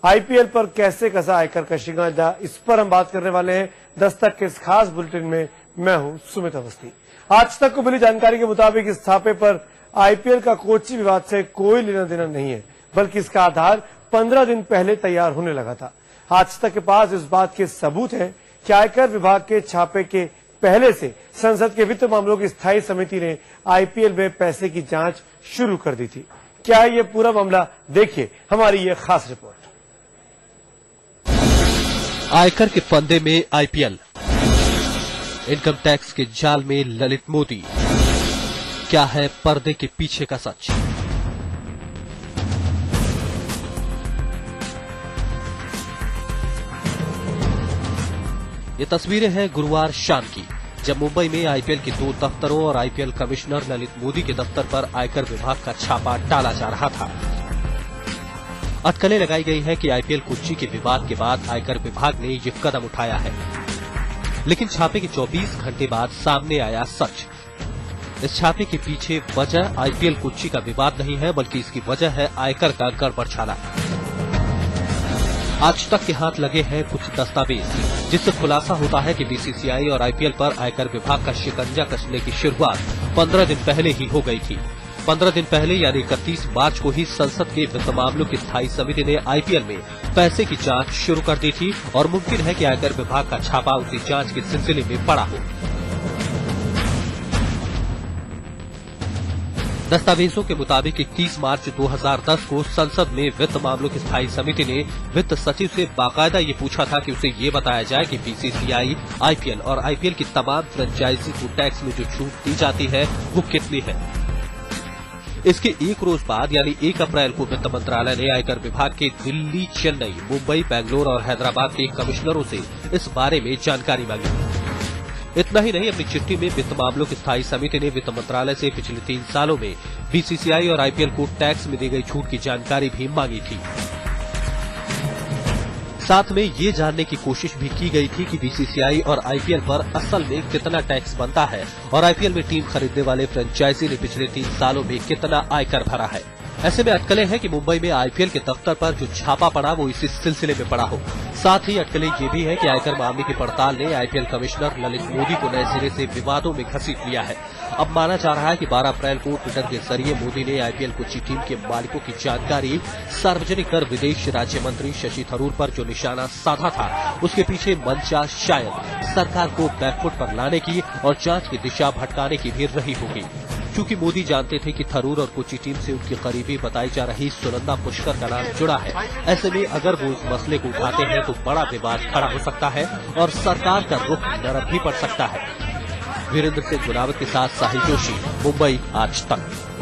IPL पर कैसे कसा आयकर का शिकंजा, इस पर हम बात करने वाले हैं दस्तक के इस खास बुलेटिन में। मैं हूं सुमित अवस्थी। आज तक को मिली जानकारी के मुताबिक इस छापे पर आईपीएल का कोची विवाद से कोई लेना देना नहीं है, बल्कि इसका आधार 15 दिन पहले तैयार होने लगा था। आज तक के पास इस बात के सबूत हैं कि आयकर विभाग के छापे के पहले से संसद के वित्त मामलों की स्थायी समिति ने आईपीएल में पैसे की जांच शुरू कर दी थी। क्या है ये पूरा मामला, देखिए हमारी ये खास रिपोर्ट। आयकर के फंदे में आईपीएल, इनकम टैक्स के जाल में ललित मोदी, क्या है पर्दे के पीछे का सच? ये तस्वीरें हैं गुरुवार शाम की, जब मुंबई में आईपीएल के 2 दफ्तरों और आईपीएल कमिश्नर ललित मोदी के दफ्तर पर आयकर विभाग का छापा डाला जा रहा था। अटकलें लगाई गई है कि आईपीएल कोच्चि के विवाद के बाद आयकर विभाग ने ये कदम उठाया है, लेकिन छापे के 24 घंटे बाद सामने आया सच। इस छापे के पीछे वजह आईपीएल कोच्चि का विवाद नहीं है, बल्कि इसकी वजह है आयकर का गड़बड़छाला। आज तक के हाथ लगे हैं कुछ दस्तावेज, जिससे खुलासा होता है कि बीसीसीआई और आईपीएल पर आयकर विभाग का शिकंजा कसने की शुरुआत 15 दिन पहले ही हो गई थी। 15 दिन पहले यानी 31 मार्च को ही संसद के वित्त मामलों की स्थायी समिति ने आईपीएल में पैसे की जांच शुरू कर दी थी और मुमकिन है कि आयकर विभाग का छापा उसी जांच के सिलसिले में पड़ा हो। दस्तावेजों के मुताबिक 31 मार्च 2010 को संसद में वित्त मामलों की स्थायी समिति ने वित्त सचिव से बाकायदा ये पूछा था कि उसे ये बताया जाए कि बीसीसीआई, आईपीएल और आईपीएल की तमाम फ्रेंचाइजी को टैक्स में जो छूट दी जाती है वो कितनी है। इसके एक रोज बाद यानी 1 अप्रैल को वित्त मंत्रालय ने आयकर विभाग के दिल्ली, चेन्नई, मुंबई, बेंगलोर और हैदराबाद के कमिश्नरों से इस बारे में जानकारी मांगी। इतना ही नहीं, अपनी चिट्ठी में वित्त मामलों की स्थायी समिति ने वित्त मंत्रालय से पिछले 3 सालों में बीसीसीआई और आईपीएल को टैक्स में दी गई छूट की जानकारी भी मांगी थी। साथ में ये जानने की कोशिश भी की गई थी कि बीसीसीआई और आईपीएल पर असल में कितना टैक्स बनता है और आईपीएल में टीम खरीदने वाले फ्रेंचाइजी ने पिछले 3 सालों में कितना आयकर भरा है। ऐसे में अटकलें हैं कि मुंबई में आईपीएल के दफ्तर पर जो छापा पड़ा वो इसी सिलसिले में पड़ा हो। साथ ही अटकलें ये भी है कि आयकर मामले की पड़ताल ने आईपीएल कमिश्नर ललित मोदी को नए सिरे से विवादों में घसीट लिया है। अब माना जा रहा है कि 12 अप्रैल को ट्विटर के जरिए मोदी ने आईपीएल कोच्चि टीम के मालिकों की जानकारी सार्वजनिक कर विदेश राज्य मंत्री शशि थरूर पर जो निशाना साधा था, उसके पीछे मंशा शायद सरकार को बैकफुट पर लाने की और जांच की दिशा भटकाने की भी रही होगी। क्योंकि मोदी जानते थे कि थरूर और कोच्चि टीम से उनकी करीबी बताई जा रही सुनंदा पुष्कर का नाम जुड़ा है। ऐसे में अगर वो इस मसले को उठाते हैं तो बड़ा विवाद खड़ा हो सकता है और सरकार का रुख नरम भी पड़ सकता है। वीरेंद्र सिंह गुनावत के साथ साहिल जोशी, मुंबई आज तक।